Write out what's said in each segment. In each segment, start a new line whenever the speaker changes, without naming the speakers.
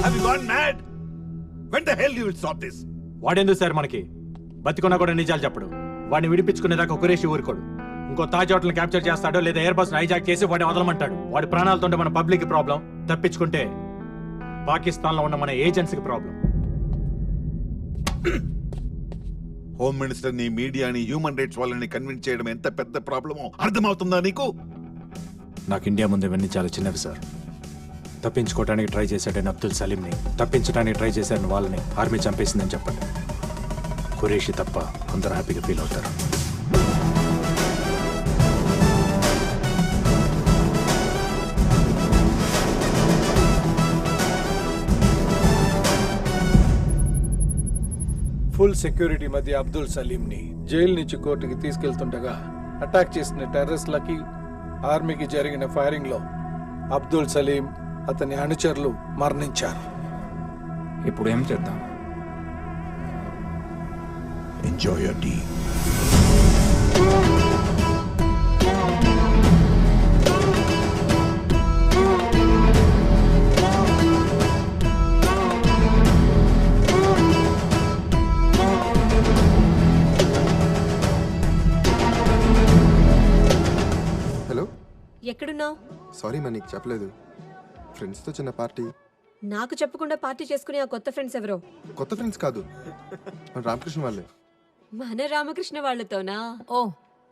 Have you gone mad? When the hell you will stop this?
వాడెందుకు sir మనకి బతికున్నా కూడా నిజాలు చెప్పడు. వాడిని విడిపించుకునేదాకా కురేషి ఊరుకోడు. ఇంకో తాజ్ హోటల్ క్యాప్చర్ చేస్తాడో లేదా ఎయిర్ బస్ హైజాక్ చేసి వాడిని వదలమంటాడు. వాడి ప్రాణాలతో మన పబ్లిక్ ప్రాబ్లం, తప్పించుకుంటే పాకిస్తాన్ లో ఉన్న మన ఏజెన్సీకి ప్రాబ్లం.
హోమ్ మినిస్టర్ ని, మీడియాని, హ్యూమన్ రైట్స్ వాళ్ళని కన్విన్స్ చేయడం ఎంత పెద్ద ప్రాబ్లమో అర్థమవుతుందా నీకు?
నాకు ఇండియా ముందు ఇవన్నీ చాలా చిన్నవి సార్. తప్పించుకోవడానికి ట్రై చేశాడని అబ్దుల్ సలీంని, తప్పించడానికి ట్రై చేశాడని వాళ్ళని ఆర్మీ చంపేసిందని చెప్పండి. ఖురేషి తప్ప అందరూ హ్యాపీగా ఫీల్ అవుతారు.
ఫుల్ సెక్యూరిటీ మధ్య అబ్దుల్ సలీంని జైలు నుంచి కోర్టుకి తీసుకెళ్తుండగా అటాక్ చేసిన టెర్రరిస్ట్లకి ఆర్మీకి జరిగిన ఫైరింగ్ లో అబ్దుల్ సలీం, అతని అనుచరులు మరణించారు.
ఇప్పుడు ఏం చేద్దాం?
Enjoy your tea.
ఎక్కడున్నావు?
సారీ మా, నీకు చెప్పలేదు. ఫ్రెండ్స్తో చిన్న పార్టీ.
నాకు చెప్పకుండా పార్టీ చేసుకునే ఆ కొత్త ఫ్రెండ్స్ ఎవరో?
కొత్త ఫ్రెండ్స్ కాదు, మన రామకృష్ణ వాళ్ళే.
మన రామకృష్ణ వాళ్ళతోనా?
ఓ,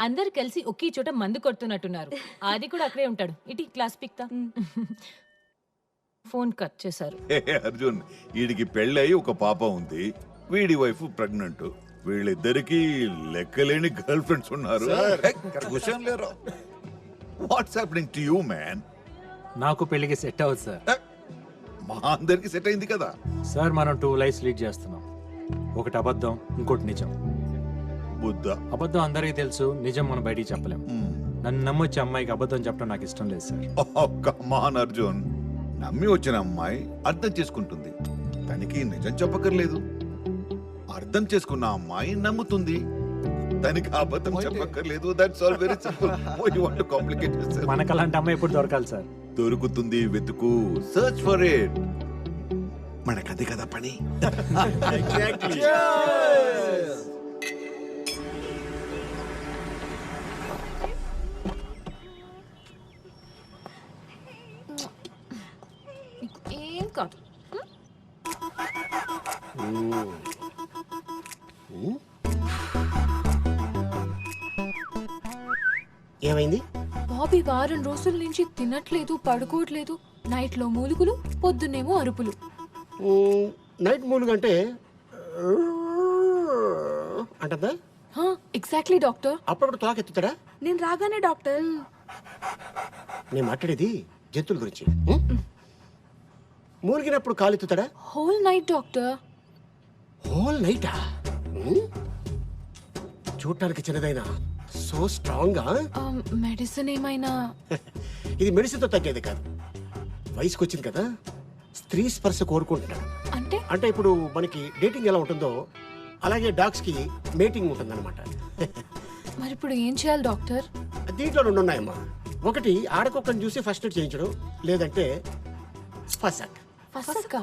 అందరు కలిసి ఒకే చోట మందు కొడుతున్నట్టున్నారు. అది కూడా అక్కడే ఉంటాడు. ఇటీ క్లాస్ పిక్తా. ఫోన్ కట్ చేశారు.
అర్జున్, వీడికి పెళ్ళయి ఒక పాప ఉంది, వీడి వైఫ్ ప్రెగ్నెంట్. వీళ్ళిద్దరికి లెక్కలేని గర్ల్ ఫ్రెండ్స్ ఉన్నారు. What's happening to you man?
నాకు పెళ్లికి సెట్ అవ్వదు సార్.
మా అందరికి సెట్ అయింది కదా
సార్. మనం 2 లైఫ్స్ లీడ్ చేస్తున్నాం. ఒకటి అబద్ధం, ఇంకోటి నిజం.
బుద్ధ
అబద్ధం అందరికీ తెలుసు, నిజం మనం బయటికి చెప్పలేం. నన్ను నమ్మొచ్చే అమ్మాయికి అబద్ధం చెప్పడం నాకు ఇష్టం లేదు సార్.
కమాన్ అర్జున్, నమ్మి వచ్చిన అమ్మాయి అర్థం చేసుకుంటుంది, తనకి నిజం చెప్పక్కర్లేదు. అర్థం చేసుకున్న అమ్మాయి నమ్ముతుంది, తనకి అబద్ధం చెప్పక్కర్లేదు. That's all very simple. Why you want to complicate this?
మనకు అలాంటి అమ్మాయి ఎప్పుడు దొరకాలి సార్?
దొరుకుతుంది, వెతుకు, సర్చ్ ఫర్ ఇట్. మనకది కదా పని.
ఏం కాదు.
ఏమైంది?
బాబీ వారం రోజుల నుంచి తినట్లేదు, పడుకోవట్లేదు. నైట్ లో మూలుగులు, పొద్దున్నేమో అరుపులు.
నైట్ మూలుగంటే అంటదా?
Exactly doctor.
అప్పుడప్పుడు తోకెత్తుతాడా?
నేను రాగానే డాక్టర్.
నేను మాట్లాడేది జంతువుల గురించి. మూలిగినప్పుడు కాలెత్తుతాడా?
Whole night doctor.
హోల్ నైటా? చూడటానికి చిన్నదైనా సో స్ట్రాంగ్.
మెడిసిన్ ఏమైనా?
ఇది మెడిసిన్ తో తగ్గేది కాదు. వయసుకు వచ్చింది కదా, స్త్రీ స్పర్శ కోరుకుంటున్నాడు.
అంటే
అంటే ఇప్పుడు మనకి డేటింగ్ ఎలా ఉంటుందో అలాగే డాగ్స్ కి మేటింగ్ ఉంటుందన్నమాట.
మరి ఇప్పుడు ఏం చేయాలి డాక్టర్?
దీంట్లో 2 ఉన్నాయమ్మా. ఒకటి ఆడకొక్కని చూసి ఫస్ట్ ఎయిడ్ చేయించడం, లేదంటే ఫసక్.
ఫసక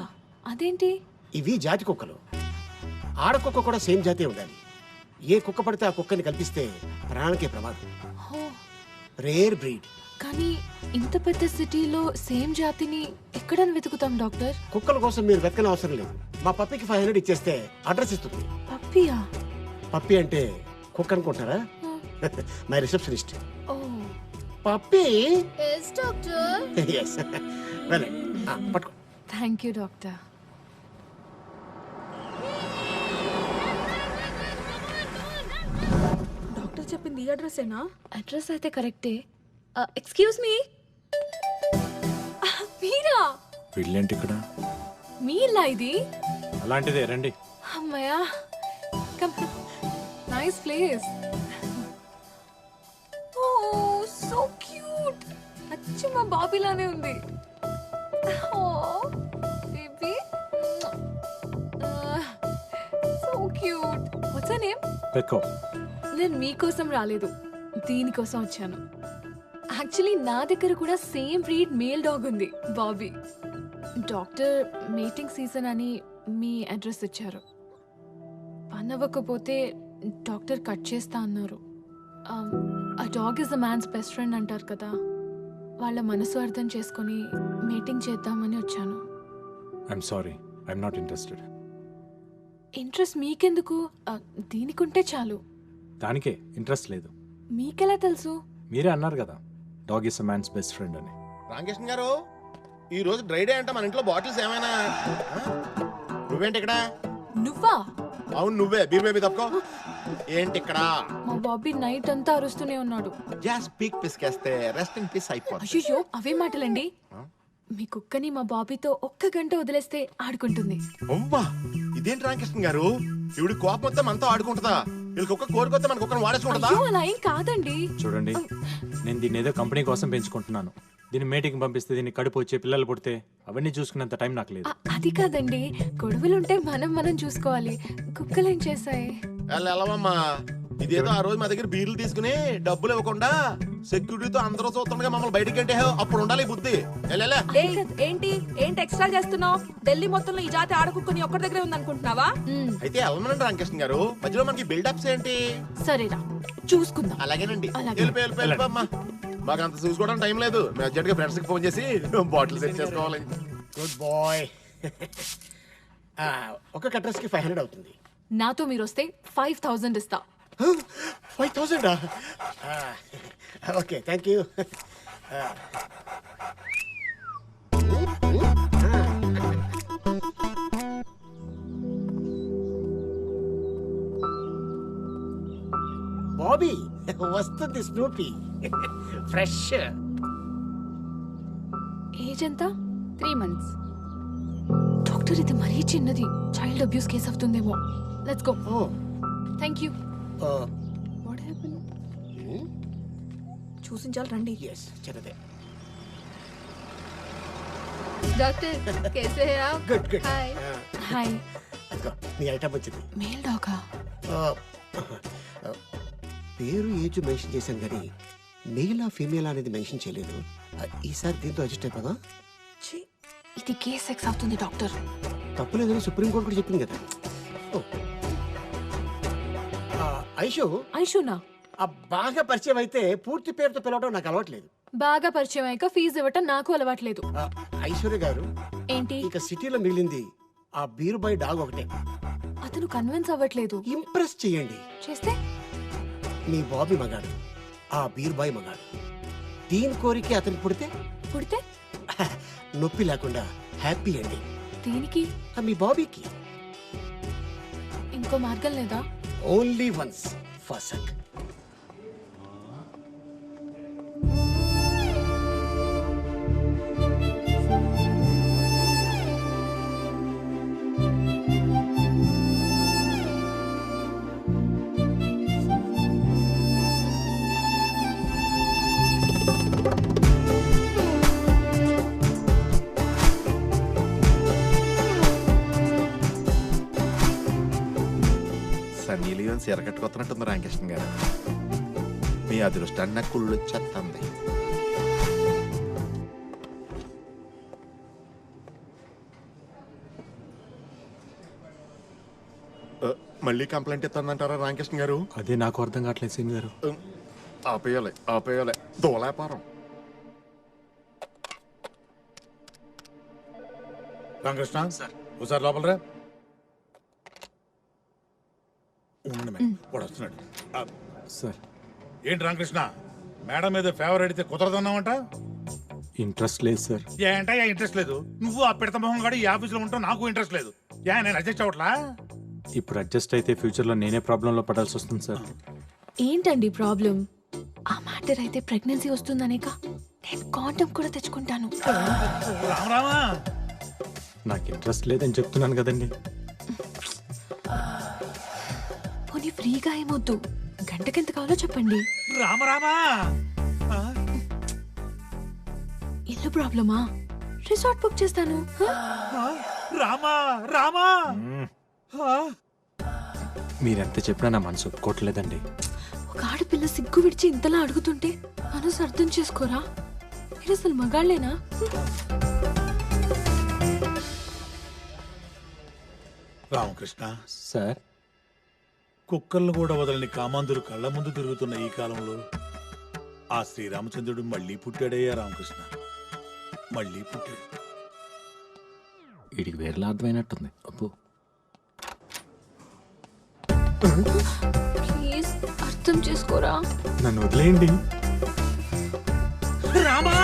అదేంటి?
ఇవి జాతి కుక్కలు. ఆడకుక్క కూడా సేమ్ జాతే ఉండాలి. ఏ కుక్క పడితే ఆ కుక్కని కల్పిస్తే ప్రాణానికే ప్రమాదం. Rare breed.
కానీ ఇంత పెద్ద సిటీలో సేమ్ జాతిని ఎక్కడ వెతుకుతాం డాక్టర్?
కుక్కల కోసం మీరు వెతకని అవసరం లేదు. మా పప్పికి 500 ఇచ్చేస్తే అడ్రస్ ఇస్తుంది.
పప్పియా?
పప్పి అంటే కుక్క అనుకుంటారా? My receptionist.
Oh
puppy.
yes doctor.
yes వెళ్ళండి, పట్టుకో.
Thank you doctor. డాక్టర్ చెప్పింది ఈ అడ్రస్సేనా? అడ్రస్ అయితే కరెక్టే. Excuse me. మీరా?
వీళ్ళేంటి ఇక్కడ?
మీ ఇల్లా ఇది?
అలాంటిదే, రండి.
అమ్మయ్యా, come. Nice place. Oh so cute. అచ్చు మా బాబీలానే ఉంది. Oh baby, so cute. What's her name?
పెక్కో.
నేను మీకోసం రాలేదు, దీనికోసం వచ్చాను. యాక్చువల్లీ నా దగ్గర కూడా సేమ్ బ్రీడ్ మేల్ డాగ్ ఉంది, బాబీ. డాక్టర్ మీటింగ్ సీజన్ అని మీ అడ్రస్ ఇచ్చారు. పని అవ్వకపోతే డాక్టర్ కట్ చేస్తా అన్నారు. ఆ dog is the man's best friend అంటారు కదా, వాళ్ళ మనసు అర్థం చేసుకొని మీటింగ్ చేద్దామని వచ్చాను.
I'm sorry, I'm not interested.
Interest మీకెందుకు? దీనికుంటే చాలు.
దానికే ఇంట్రెస్ట్ లేదు.
మీకెలా తెలుసు?
మీరే అన్నారు కదా, dog is a man's best friend అని.
రామకృష్ణ గారు, ఈ రోజు డ్రై డే అంటే మన ఇంట్లో బాటిల్స్ ఏమైనా? నువ్వేంటి ఇక్కడ?
నువ్వా?
అవును నువ్వే. బీర్ బేబీ తప్పుకో. ఏంటి ఇక్కడ?
మా బాబీ నైట్ అంతా అరుస్తూనే ఉన్నాడు.
గ్యాస్ పీక్ పిసికేస్తే రెస్టింగ్ పీస్ అయిపోతుంది.
అయ్యో అవే మాటలండి. మీ కుక్కని మా బాబీతో 1 గంట వదిలేస్తే ఆడుకుంటుంది.
అవ్వా, ఇదేంటి రామకృష్ణ గారు? ఇవిడి కోపం వస్తే మనతో ఆడుకుంటుందా? వీళ్ళకి ఒక్క కోరికొస్తే మనకు ఒక్కరిని వాడేసుకుంటుందా?
అయ్యో అలా ఏం కాదండి.
చూడండి, నేను దీన్ని ఏదో కంపెనీ కోసం పెంచుకుంటున్నాను. దీన్ని మీటింగ్ పంపిస్తే దీన్ని కడుపు వచ్చే పిల్లలు పుడితే అవన్నీ చూసుకునేంత టైం నాకు లేదు.
అది కాదండి, గొడవలుంటే మనం చూసుకోవాలి. కుక్కలేం చేశాయి?
వెళ్ళవమ్మా. ఇదేదో ఆ రోజు మా దగ్గర బీర్లు తీసుకుని డబ్బులు ఇవ్వకుండా సెక్యూరిటీతో అందరూ చూస్తుండగా మమ్మల్ని బయటికి అంటే అప్పుడు ఉండాలి ఈ బుద్ధి.
ఏంటి ఎక్స్ట్రా చేస్తున్నావు? ఢిల్లీ మొత్తంలో ఈ జాతి ఆడకుక్కని ఒక్కడి దగ్గరే ఉందనుకుంటున్నావా?
అయితే వెళ్ళమనండి రామకృష్ణ గారు, మధ్యలో మనకి బిల్డప్స్ ఏంటి?
సరేరా చూసుకుందాం.
అలాగేనండి.
అలాగే.
వెళ్ళిపోమ్మా. మాకు అంత చూసుకోవడం టైం లేదు. మేము అర్జెంట్ గా ఫ్రెండ్స్ కి ఫోన్ చేసి బాటిల్ సెట్ చేసుకోవాలి. Good boy. ఒక అడ్రస్ కి 500 అవుతుంది.
నాతో మీరు వస్తే 5000 ఇస్తా.
5000? Okay, thank you. బాబీ వస్తుంది స్నూపీ ఫ్రెష్.
ఏజ్ ఎంత?
3 months.
డాక్టర్ ఇది మరీ చిన్నది, చైల్డ్ అబ్యూస్ కేసు అవుతుందేమో. Let's go. Thank you.
What happen? చూసించాలి రండి.
ఎస్, చిన్నదే.
డాక్టర్ कैसे हैं आप?
Good good.
హాయ్.
హాయ్.
నీ ఐటమ్ వచ్చింది.
మేల్ డాగా?
పేరు ఏజ్ మెన్షన్ చేశాను కానీ మెయిల్ ఫీమేల్ అనేది మెన్షన్ చేయలేదు. ఈసారి దీంతో అడ్జస్ట్ అయిపోదా?
ఇది కేస్ సెక్స్ అవుతుంది డాక్టర్.
తప్పులేదని సుప్రీంకోర్టు కూడా చెప్పింది కదా. ఐషు,
ఐషునా?
బాగా పరిచయం అయితే పూర్తి పేరుతో పిలవడం నాకు అలవాట్లేదు.
బాగా పరిచయం అయ్యాక ఫీజు ఇవ్వటం నాకు అలవాట్లేదు.
ఐశ్వర్య గారు,
ఏంటి?
ఇక సిటీలో మిగిలింది ఆ బీరుబాయ్ డాగ్ ఒకటే.
అతను కన్విన్స్ అవ్వట్లేదు.
ఇంప్రెస్ చేయండి.
చేస్తే?
మీ బాబీ మగాడు, ఆ బీరుబాయ్ మగాడు. దీని కోరికే అతను పుడితే
పుడితే
నొప్పి లేకుండా హ్యాపీ అండి.
దేనికి?
మీ బాబీకి
ఇంకో మార్గం లేదా?
ఓన్లీ వన్స్ ఫసక్. సన్నీ లియోన్స్ ఎరగట్టుకొస్తున్నట్టుంది రామకృష్ణ గారు. మీ అదృష్టాన్ని నాకు కుళ్ళు వచ్చేస్తుంది. మళ్ళీ కంప్లైంట్ ఇస్తుందంటారా రామకృష్ణ గారు?
అదే నాకు అర్థం కావట్లేదు సీన్ గారు.
ఆపేయాలి దోలాపారం.
రామకృష్ణ సార్, ఒకసారి లోపల రా. వాడు వస్తున్నాడు.
సార్,
ఏంటి రామకృష్ణ, మేడం మీద ఫేవర్ అడిగితే కుదరదన్నావంట?
ఇంట్రెస్ట్ లేదు సార్.
ఏంటయ్యా ఇంట్రెస్ట్ లేదు? నువ్వు ఆ పిడత మొహం గాడు ఈ ఆఫీసులో ఉంటావు, నాకు ఇంట్రెస్ట్ లేదు. నేను అడ్జస్ట్ అవట్లా?
ఇప్పుడు అడ్జస్ట్ అయితే ఫ్యూచర్లో నేనే ప్రాబ్లంలో పడాల్సి వస్తుంది సార్.
ఏంటండి ప్రాబ్లం? ఆ మ్యాటర్ అయితే ప్రెగ్నెన్సీ వస్తుందనేక నేను కాండం కూడా తెచ్చుకుంటాను.
రామరామా,
నాకు ఇంట్రెస్ట్ లేదని చెప్తున్నాను కదండి.
పోనీ ఫ్రీగా ఏమొద్దు, గంటకెంత కావాలో చెప్పండి.
రామరామా,
ఇల్లు ప్రాబ్లమా? రిసార్ట్ బుక్ చేస్తాను.
రామా రామా.
మీరెంత చెప్పినా నా మనసు ఒప్పుకోవట్లేదండి.
ఒక ఆడపిల్ల సిగ్గు విడిచి ఇంతలా అడుగుతుంటే మనసు అర్థం చేసుకోరా? మీరు అసలు మగాళ్ళేనా?
రామకృష్ణ,
సార్
కుక్కలను కూడా వదలని కామాంధులు కళ్ళ ముందు తిరుగుతున్న ఈ కాలంలో ఆ శ్రీరామచంద్రుడు మళ్ళీ పుట్టాడయ్యా రామకృష్ణ, మళ్ళీ పుట్టాడు.
వీడికి వేరేలా అర్థమైనట్టుంది. అప్పు
ప్లీజ్ అర్థం చేసుకోరా.
నన్ను వదిలేయండి.
రామా!